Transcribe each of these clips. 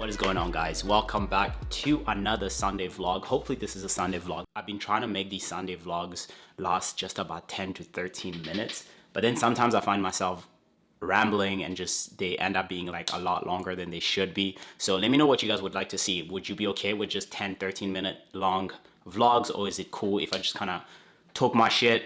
What is going on, guys? Welcome back to another Sunday vlog. Hopefully this is a Sunday vlog. I've been trying to make these Sunday vlogs last just about 10 to 13 minutes, but then sometimes I find myself rambling and just they end up being like a lot longer than they should be. So let me know what you guys would like to see. Would you be okay with just 10-13 minute long vlogs, or is it cool if I just kind of talk my shit,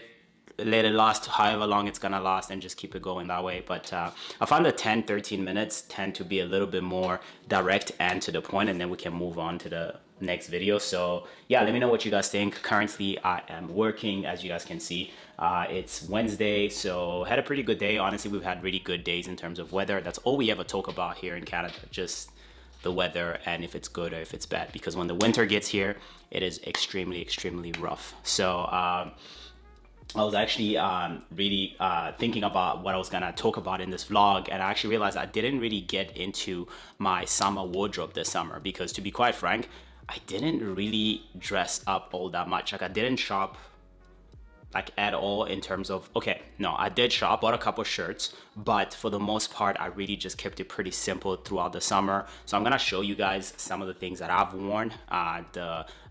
let it last however long it's gonna last, and just keep it going that way? But I find the 10-13 minutes tend to be a little bit more direct and to the point, and then we can move on to the next video. So yeah, let me know what you guys think. Currently I am working, as you guys can see. It's Wednesday, so had a pretty good day. Honestly, we've had really good days in terms of weather. That's all we ever talk about here in Canada, just the weather and if it's good or if it's bad, because when the winter gets here, it is extremely rough. So I was actually really thinking about what I was gonna talk about in this vlog, and I actually realized I didn't really get into my summer wardrobe this summer, because to be quite frank, I didn't really dress up all that much. Like, I didn't shop like at all in terms of, okay, no, I did shop, bought a couple shirts, but for the most part, I really just kept it pretty simple throughout the summer. So I'm gonna show you guys some of the things that I've worn.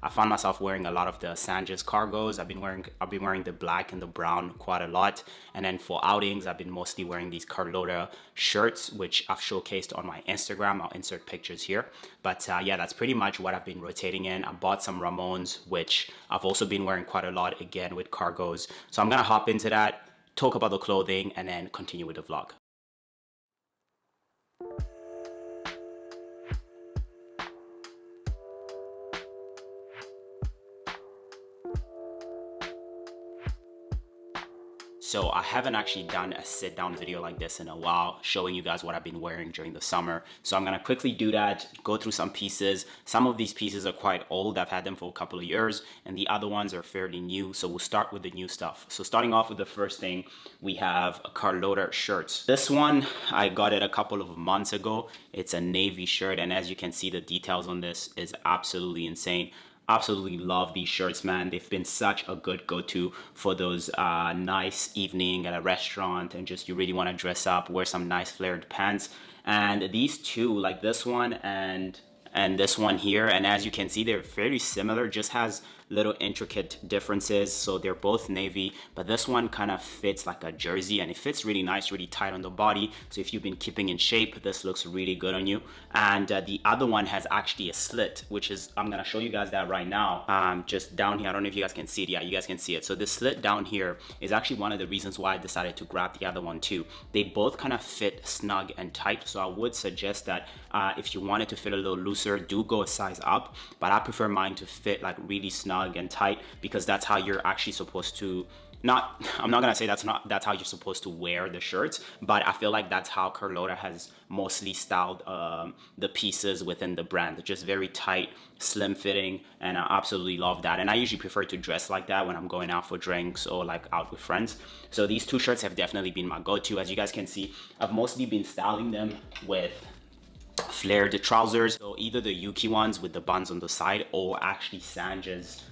I found myself wearing a lot of the Sanchez cargos. I've been wearing the black and the brown quite a lot. And then for outings, I've been mostly wearing these Carlotta shirts, which I've showcased on my Instagram. I'll insert pictures here. But yeah, that's pretty much what I've been rotating in. I bought some Ramones, which I've also been wearing quite a lot, again with cargos. So I'm gonna hop into that, talk about the clothing, and then continue with the vlog. So I haven't actually done a sit down video like this in a while, showing you guys what I've been wearing during the summer. So I'm gonna quickly do that, go through some pieces. Some of these pieces are quite old. I've had them for a couple of years, and the other ones are fairly new. So we'll start with the new stuff. So starting off with the first thing, we have a Carlotta shirts. This one, I got it a couple of months ago. It's a navy shirt, and as you can see, the details on this is absolutely insane. Absolutely love these shirts, man. They've been such a good go-to for those nice evening at a restaurant, and just you really want to dress up, wear some nice flared pants. And these two, like this one and this one here, and as you can see, they're fairly similar, just has little intricate differences. So they're both navy, but this one kind of fits like a jersey, and it fits really nice, really tight on the body. So if you've been keeping in shape, this looks really good on you. And the other one has actually a slit, which is, I'm gonna show you guys that right now. Just down here, I don't know if you guys can see it. Yeah, you guys can see it. So the slit down here is actually one of the reasons why I decided to grab the other one too. They both kind of fit snug and tight, so I would suggest that if you want it to fit a little looser, do go a size up, but I prefer mine to fit like really snug and tight, because that's how you're actually supposed to, I'm not gonna say that's how you're supposed to wear the shirts, but I feel like that's how Carlotta has mostly styled the pieces within the brand. Just very tight, slim fitting, and I absolutely love that. And I usually prefer to dress like that when I'm going out for drinks or like out with friends. So these two shirts have definitely been my go-to. As you guys can see, I've mostly been styling them with flared trousers, so either the Yuki ones with the buns on the side, or actually Sanchez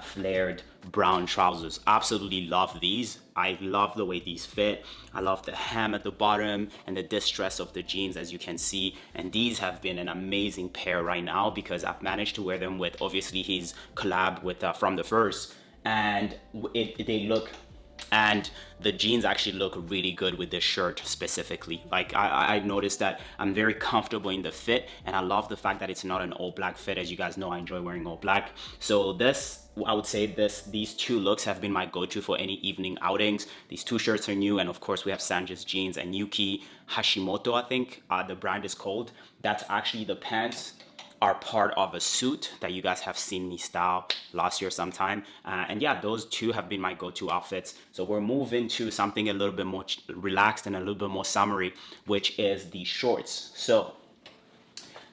flared brown trousers. Absolutely love these. I love the way these fit. I love the hem at the bottom and the distress of the jeans, as you can see. And these have been an amazing pair right now, because I've managed to wear them with obviously his collab with From the First, and they look, and the jeans actually look really good with this shirt specifically. Like I noticed that I'm very comfortable in the fit, and I love the fact that it's not an all black fit. As you guys know, I enjoy wearing all black. So this, I would say these two looks have been my go-to for any evening outings. These two shirts are new, and of course we have Sanchez jeans and Yuki Hashimoto, I think the brand is called. That's actually the pants are part of a suit that you guys have seen me style last year sometime. And yeah, those two have been my go-to outfits. So we're moving to something a little bit more relaxed and a little bit more summery, which is the shorts. So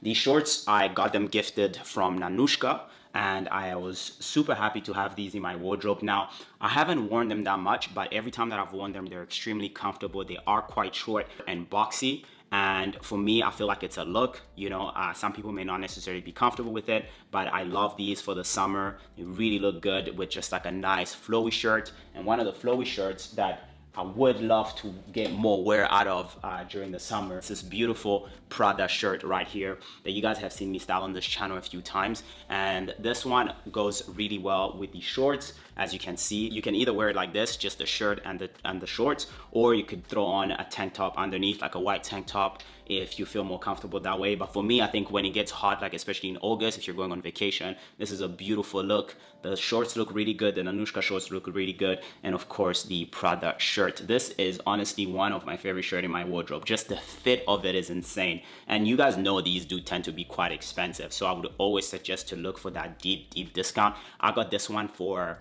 these shorts, I got them gifted from Nanushka, and I was super happy to have these in my wardrobe. Now, I haven't worn them that much, but every time that I've worn them, they're extremely comfortable. They are quite short and boxy, and for me, I feel like it's a look. You know, some people may not necessarily be comfortable with it, but I love these for the summer. They really look good with just like a nice flowy shirt. And one of the flowy shirts that I would love to get more wear out of during the summer. It's this beautiful Prada shirt right here that you guys have seen me style on this channel a few times, and this one goes really well with the shorts. As you can see, you can either wear it like this, just the shirt and the shorts, or you could throw on a tank top underneath, like a white tank top, if you feel more comfortable that way. But for me, I think when it gets hot, like especially in August, if you're going on vacation, this is a beautiful look. The shorts look really good, the Nanushka shorts look really good, and of course the Prada shirt. This is honestly one of my favorite shirts in my wardrobe. Just the fit of it is insane, and you guys know these do tend to be quite expensive, so I would always suggest to look for that deep discount. I got this one for,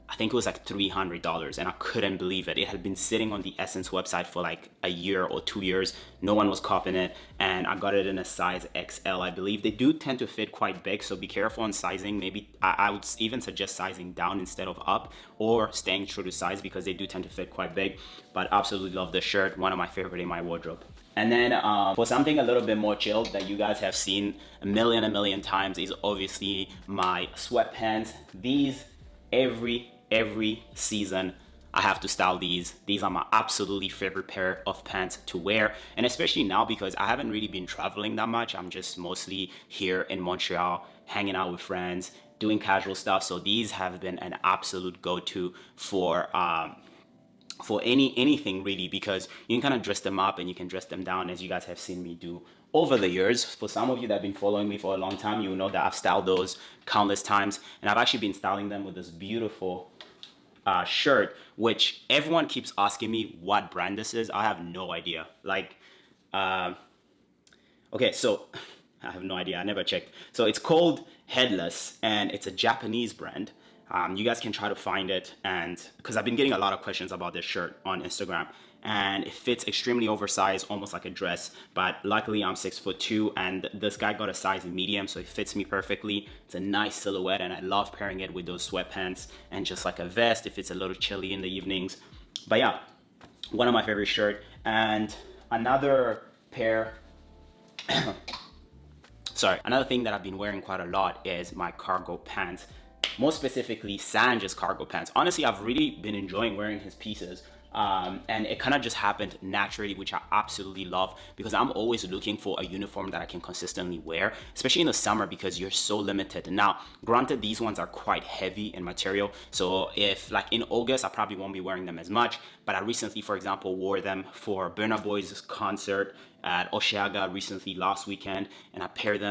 I think it was like $300, and I couldn't believe it. It had been sitting on the Essence website for like a year or 2 years. No one was copying it, and I got it in a size XL, I believe. They do tend to fit quite big, so be careful on sizing. Maybe I would even suggest sizing down instead of up, or staying true to size, because they do tend to fit quite big. But absolutely love this shirt, one of my favorite in my wardrobe. And then for something a little bit more chilled that you guys have seen a million times is obviously my sweatpants. These every season I have to style these. These are my absolutely favorite pair of pants to wear, and especially now because I haven't really been traveling that much. I'm just mostly here in Montreal, hanging out with friends, doing casual stuff. So these have been an absolute go-to for anything really, because you can kind of dress them up and you can dress them down, as you guys have seen me do over the years. For some of you that have been following me for a long time, you know that I've styled those countless times, and I've actually been styling them with this beautiful shirt, which everyone keeps asking me what brand this is. I have no idea. Like, okay, so I have no idea. I never checked. So it's called Headless, and it's a Japanese brand. You guys can try to find it, and because I've been getting a lot of questions about this shirt on Instagram, and it fits extremely oversized, almost like a dress. But luckily I'm 6'2", and this guy got a size medium, so it fits me perfectly. It's a nice silhouette, and I love pairing it with those sweatpants and just like a vest if it's a little chilly in the evenings. But yeah, one of my favorite shirt. And another pair another thing that I've been wearing quite a lot is my cargo pants. More specifically, Sanj's cargo pants. Honestly, I've really been enjoying wearing his pieces. And it kind of just happened naturally, which I absolutely love, because I'm always looking for a uniform that I can consistently wear, especially in the summer, because you're so limited. Now, granted, these ones are quite heavy in material, so if like in August, I probably won't be wearing them as much. But I recently, for example, wore them for Burna Boy's concert at Osheaga recently last weekend, and I paired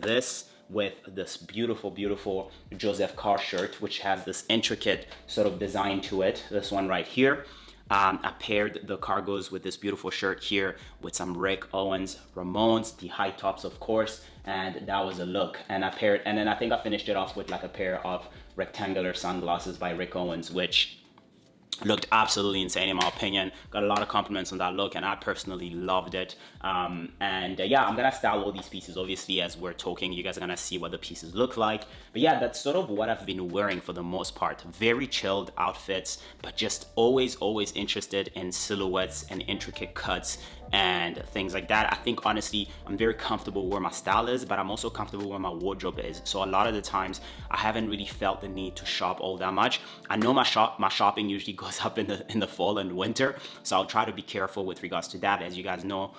this with this beautiful Joseph Carr shirt, which has this intricate sort of design to it, this one right here. I paired the cargos with this beautiful shirt here with some Rick Owens Ramones, the high tops of course, and that was a look. And then I think I finished it off with like a pair of rectangular sunglasses by Rick Owens, which looked absolutely insane in my opinion. Got a lot of compliments on that look, and I personally loved it. Yeah, I'm gonna style all these pieces obviously as we're talking. You guys are gonna see what the pieces look like. But yeah, that's sort of what I've been wearing for the most part. Very chilled outfits, but just always interested in silhouettes and intricate cuts and things like that. I think honestly, I'm very comfortable where my style is, but I'm also comfortable where my wardrobe is. So a lot of the times I haven't really felt the need to shop all that much. I know my shopping usually goes up in the fall and winter, so I'll try to be careful with regards to that. As you guys know,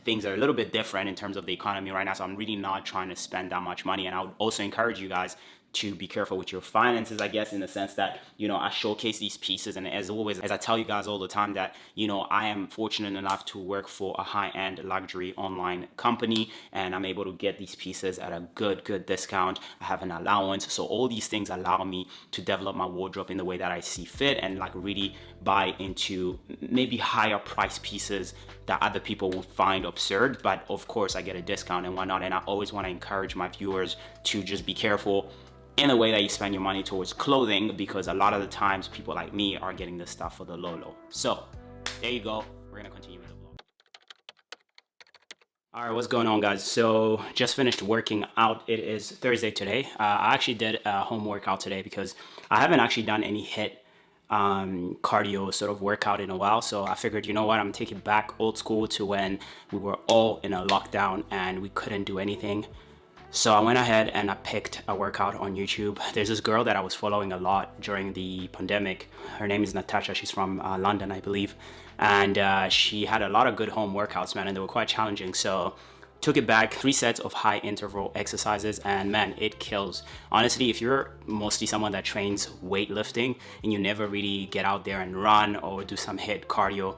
things are a little bit different in terms of the economy right now, so I'm really not trying to spend that much money. And I would also encourage you guys to be careful with your finances, I guess, in the sense that, you know, I showcase these pieces, and as always, as I tell you guys all the time, that, you know, I am fortunate enough to work for a high-end luxury online company, and I'm able to get these pieces at a good discount. I have an allowance, so all these things allow me to develop my wardrobe in the way that I see fit, and like really buy into maybe higher price pieces that other people will find absurd, but of course I get a discount and whatnot. And I always want to encourage my viewers to just be careful in the way that you spend your money towards clothing, because a lot of the times people like me are getting this stuff for the low. So there you go. We're gonna continue with the vlog. All right, what's going on, guys? So just finished working out. It is Thursday today. I actually did a home workout today because I haven't actually done any HIIT cardio sort of workout in a while. So I figured, you know what, I'm taking back old school to when we were all in a lockdown and we couldn't do anything So I went ahead and I picked a workout on YouTube. There's this girl that I was following a lot during the pandemic. Her name is Natasha. She's from London, I believe. And she had a lot of good home workouts, man, and they were quite challenging. So took it back, 3 sets of high interval exercises, and man, it kills. Honestly, if you're mostly someone that trains weightlifting and you never really get out there and run or do some HIIT cardio,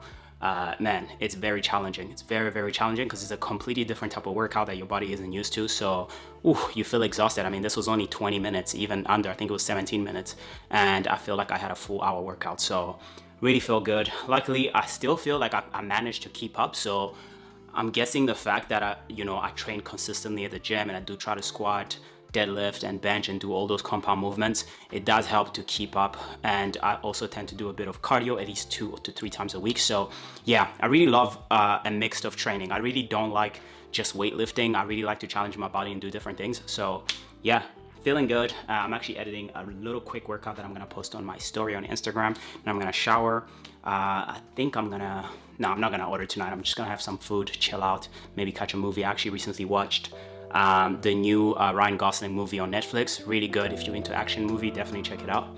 man, it's very challenging. It's very, very challenging because it's a completely different type of workout that your body isn't used to. So, you feel exhausted. I mean, this was only 20 minutes, even under. I think it was 17 minutes. And I feel like I had a full hour workout. So, really feel good. Luckily, I still feel like I managed to keep up. So, I'm guessing the fact that I train consistently at the gym and I do try to squat, deadlift and bench and do all those compound movements, it does help to keep up. And I also tend to do a bit of cardio at least 2 to 3 times a week. So yeah, I really love a mix of training. I really don't like just weightlifting. I really like to challenge my body and do different things. So yeah, feeling good. I'm actually editing a little quick workout that I'm gonna post on my story on Instagram, and I'm gonna shower. I think I'm not gonna order tonight. I'm just gonna have some food, chill out, maybe catch a movie. I actually recently watched the new Ryan Gosling movie on Netflix. Really good. If you're into action movie, definitely check it out.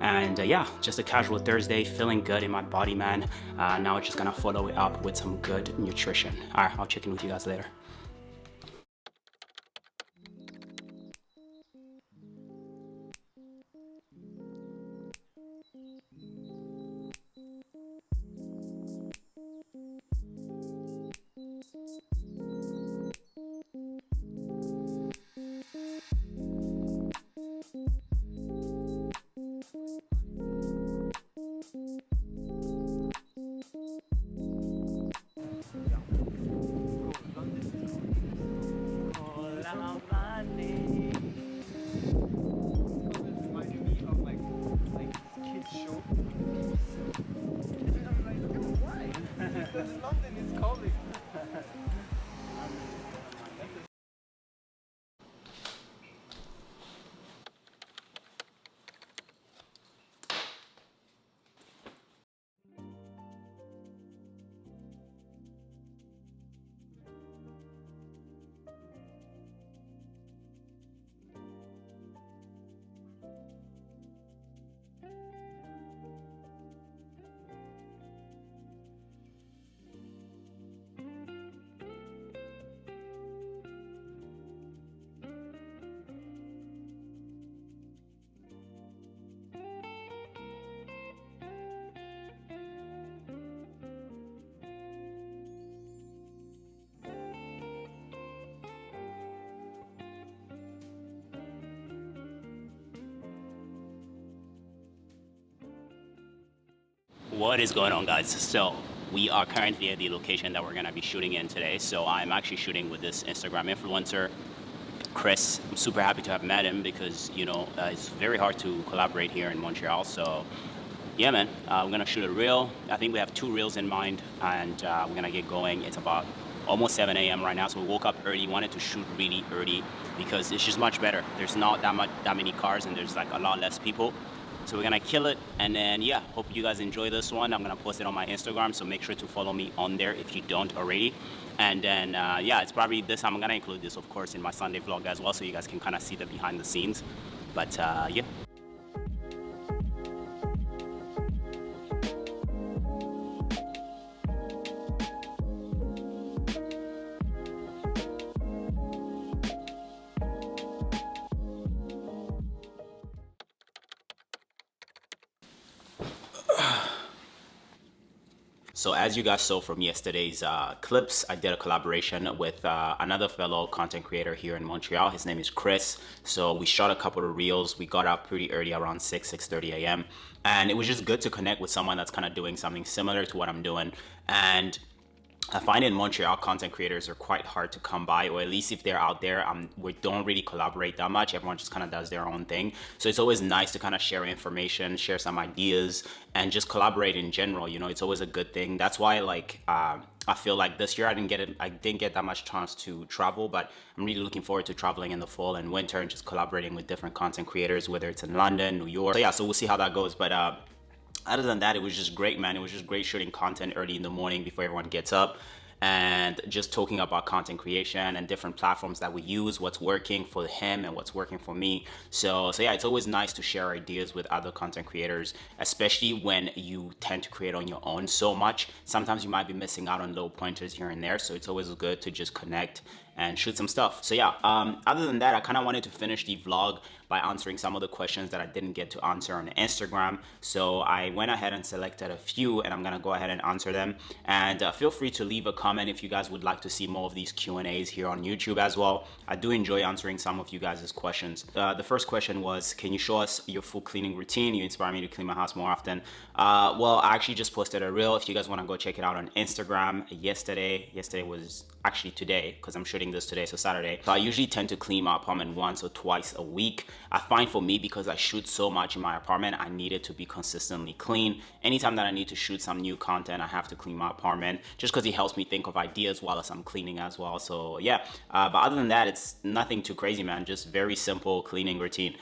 And yeah, just a casual Thursday, feeling good in my body, man. Now just gonna follow it up with some good nutrition. All right, I'll check in with you guys later. What is going on, guys? So we are currently at the location that we're gonna be shooting in today. So I'm actually shooting with this Instagram influencer, Chris. I'm super happy to have met him because it's very hard to collaborate here in Montreal. So yeah, man, we're gonna shoot a reel. I think we have 2 reels in mind, and we're gonna get going. It's about almost 7 a.m. right now, so we woke up early. Wanted to shoot really early because it's just much better. There's not that many cars, and there's like a lot less people. So we're gonna kill it, and then yeah, hope you guys enjoy this one. I'm gonna post it on my Instagram, so make sure to follow me on there if you don't already. And then yeah, it's probably this time I'm gonna include this, of course, in my Sunday vlog as well, so you guys can kind of see the behind the scenes. But yeah. So as you guys saw from yesterday's clips, I did a collaboration with another fellow content creator here in Montreal. His name is Chris. So we shot a couple of reels. We got up pretty early, around 6:30 a.m. And it was just good to connect with someone that's kind of doing something similar to what I'm doing. And I find in Montreal, content creators are quite hard to come by, or at least if they're out there, we don't really collaborate that much. Everyone just kind of does their own thing. So it's always nice to kind of share information, share some ideas, and just collaborate in general. It's always a good thing. That's why, I feel like this year I didn't get that much chance to travel, but I'm really looking forward to traveling in the fall and winter and just collaborating with different content creators, whether it's in London, New York. So yeah, so we'll see how that goes. But other than that, it was just great, man. It was just great shooting content early in the morning before everyone gets up. and just talking about content creation and different platforms that we use, what's working for him and what's working for me. So yeah, it's always nice to share ideas with other content creators, especially when you tend to create on your own so much. Sometimes you might be missing out on little pointers here and there, so it's always good to just connect and shoot some stuff. So yeah, other than that, I kind of wanted to finish the vlog by answering some of the questions that I didn't get to answer on Instagram. So I went ahead and selected a few, and I'm gonna go ahead and answer them. And feel free to leave a comment if you guys would like to see more of these Q&As here on YouTube as well. I do enjoy answering some of you guys' questions. The first question was, can you show us your full cleaning routine? You inspire me to clean my house more often. Well, I actually just posted a reel. If you guys wanna go check it out on Instagram yesterday was actually today, because I'm shooting this today, so Saturday. So I usually tend to clean my apartment once or twice a week. I find for me, because I shoot so much in my apartment, I need it to be consistently clean. Anytime that I need to shoot some new content, I have to clean my apartment, just because it helps me think of ideas while I'm cleaning as well. So yeah, but other than that, it's nothing too crazy, man. Just very simple cleaning routine.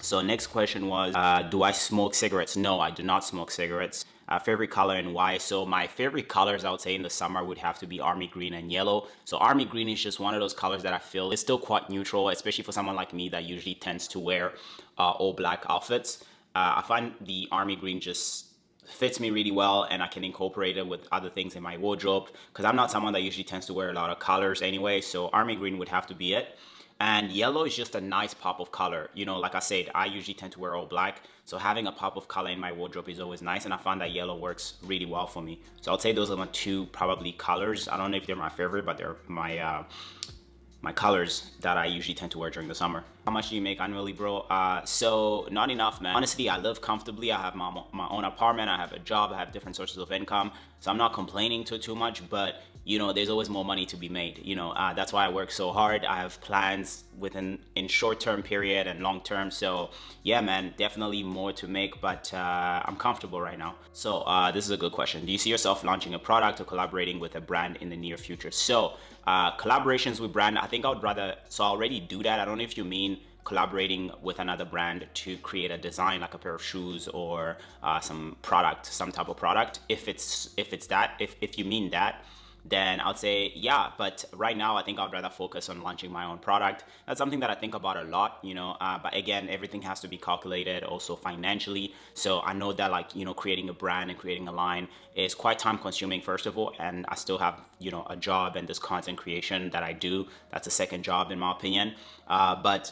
So next question was, do I smoke cigarettes? No, I do not smoke cigarettes. Favorite color and why? So my favorite colors, I would say in the summer, would have to be army green and yellow. So army green is just one of those colors that I feel is still quite neutral, especially for someone like me that usually tends to wear all black outfits. I find the army green just fits me really well, and I can incorporate it with other things in my wardrobe, because I'm not someone that usually tends to wear a lot of colors anyway. So army green would have to be it. And yellow is just a nice pop of color. You know, like I said, I usually tend to wear all black. So having a pop of color in my wardrobe is always nice. And I find that yellow works really well for me. So I'll say those are my two probably colors. I don't know if they're my favorite, but they're my my colors that I usually tend to wear during the summer. How much do you make annually, bro? So not enough, man. Honestly, I live comfortably. I have my own apartment. I have a job. I have different sources of income. So I'm not complaining too much, but you know, there's always more money to be made. You know, that's why I work so hard. I have plans in short-term period and long-term. So yeah, man, definitely more to make, but I'm comfortable right now. So this is a good question. Do you see yourself launching a product or collaborating with a brand in the near future? So collaborations with brand, I think I would rather, so I already do that. I don't know if you mean collaborating with another brand to create a design like a pair of shoes or some type of product. If you mean that, then I'd say yeah. But right now, I think I'd rather focus on launching my own product. That's something that I think about a lot, you know. But again, everything has to be calculated also financially. So I know that, like, you know, creating a brand and creating a line is quite time consuming, first of all. And I still have, you know, a job and this content creation that I do. That's a second job in my opinion. But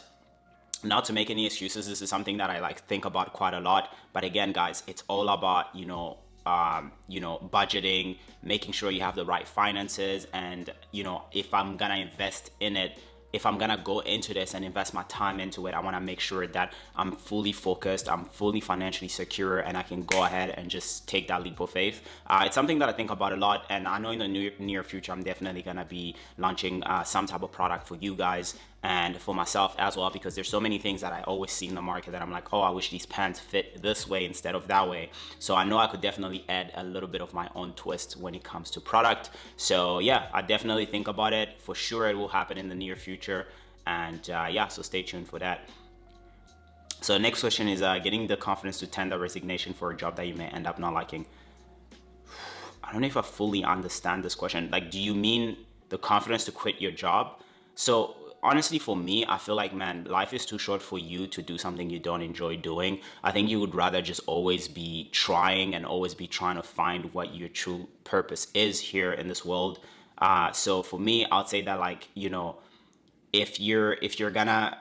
not to make any excuses, this is something that I like think about quite a lot. But again, guys, it's all about, you know, budgeting, making sure you have the right finances, and you know, if I'm gonna invest in it, if I'm gonna go into this and invest my time into it, I want to make sure that I'm fully focused, I'm fully financially secure, and I can go ahead and just take that leap of faith. It's something that I think about a lot, and I know in the near future I'm definitely gonna be launching some type of product for you guys and for myself as well, because there's so many things that I always see in the market that I'm like, oh, I wish these pants fit this way instead of that way. So I know I could definitely add a little bit of my own twist when it comes to product. So yeah, I definitely think about it. For sure it will happen in the near future, and yeah, so stay tuned for that. So next question is getting the confidence to tender resignation for a job that you may end up not liking. I don't know if I fully understand this question. Like, do you mean the confidence to quit your job? So honestly, for me, I feel like, man, life is too short for you to do something you don't enjoy doing. I think you would rather just always be trying and always be trying to find what your true purpose is here in this world. So for me, I'll say that, like, you know, if you're gonna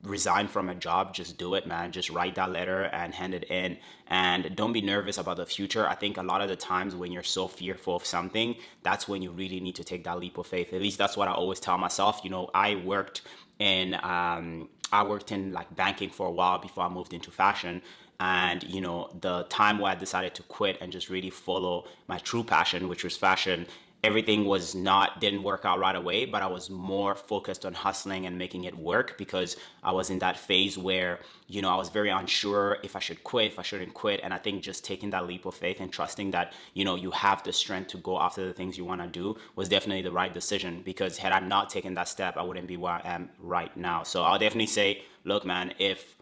resign from a job, just do it, man. Just write that letter and hand it in, and don't be nervous about the future. I think a lot of the times when you're so fearful of something, that's when you really need to take that leap of faith. At least that's what I always tell myself. You know, I worked in like banking for a while before I moved into fashion. And you know, the time where I decided to quit and just really follow my true passion, which was fashion, everything didn't work out right away, but I was more focused on hustling and making it work, because I was in that phase where, you know, I was very unsure if I should quit, if I shouldn't quit. And I think just taking that leap of faith and trusting that, you know, you have the strength to go after the things you want to do was definitely the right decision, because had I not taken that step, I wouldn't be where I am right now. So I'll definitely say, look, man, if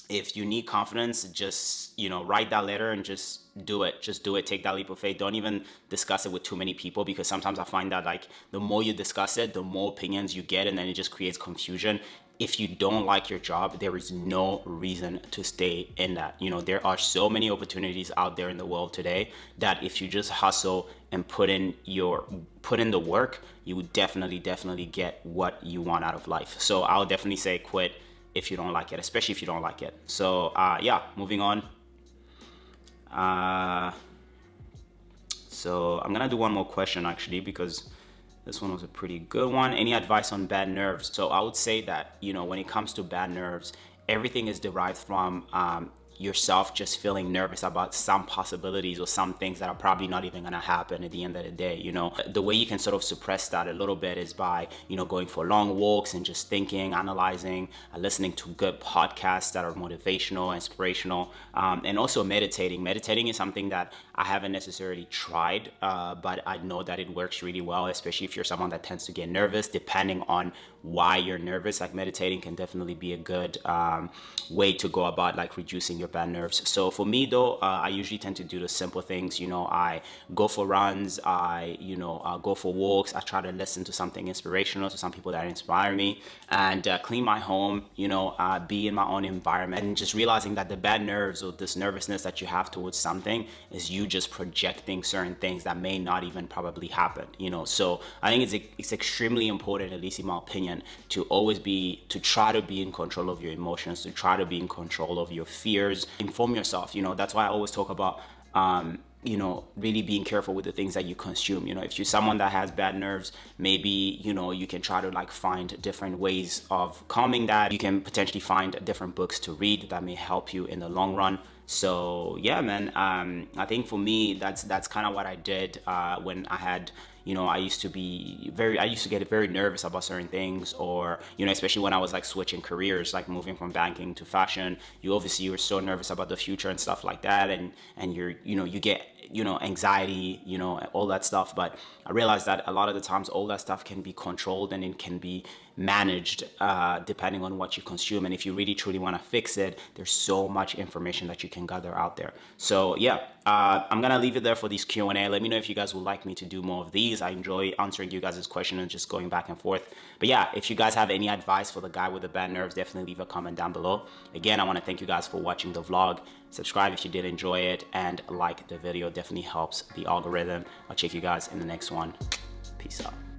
if you need confidence, just, write that letter and just do it. Just do it. Take that leap of faith. Don't even discuss it with too many people, because sometimes I find that like the more you discuss it, the more opinions you get, and then it just creates confusion. If you don't like your job, there is no reason to stay in that. There are so many opportunities out there in the world today that if you just hustle and put in the work, you would definitely get what you want out of life. So I would definitely say quit if you don't like it, especially if you don't like it. So yeah, moving on. So I'm gonna do one more question actually, because this one was a pretty good one. Any advice on bad nerves? So I would say that, when it comes to bad nerves, everything is derived from yourself just feeling nervous about some possibilities or some things that are probably not even going to happen at the end of the day. The way you can sort of suppress that a little bit is by, going for long walks and just thinking, analyzing, listening to good podcasts that are motivational, inspirational, and also meditating. Meditating is something that I haven't necessarily tried, but I know that it works really well, especially if you're someone that tends to get nervous. Depending on why you're nervous, like meditating can definitely be a good way to go about like reducing your bad nerves. So for me though, I usually tend to do the simple things. I go for runs, I go for walks, I try to listen to something inspirational, to some people that inspire me, and clean my home, be in my own environment, and just realizing that the bad nerves or this nervousness that you have towards something is you just projecting certain things that may not even probably happen. So I think it's extremely important, at least in my opinion, to try to be in control of your emotions, to try to be in control of your fears. Inform yourself. That's why I always talk about really being careful with the things that you consume. If you're someone that has bad nerves, maybe you can try to like find different ways of calming that. You can potentially find different books to read that may help you in the long run. So yeah, man, I think for me that's kind of what I did when I had, I used to get very nervous about certain things, or especially when I was like switching careers, like moving from banking to fashion. You were so nervous about the future and stuff like that, and you get anxiety, all that stuff. But I realized that a lot of the times all that stuff can be controlled and it can be managed depending on what you consume. And if you really truly want to fix it, there's so much information that you can gather out there. So yeah, I'm gonna leave it there for these Q&A. Let me know if you guys would like me to do more of these. I enjoy answering you guys' questions and just going back and forth. But yeah, if you guys have any advice for the guy with the bad nerves, definitely leave a comment down below. Again, I want to thank you guys for watching the vlog. Subscribe if you did enjoy it, and like the video. Definitely helps the algorithm. I'll check you guys in the next one. Peace out.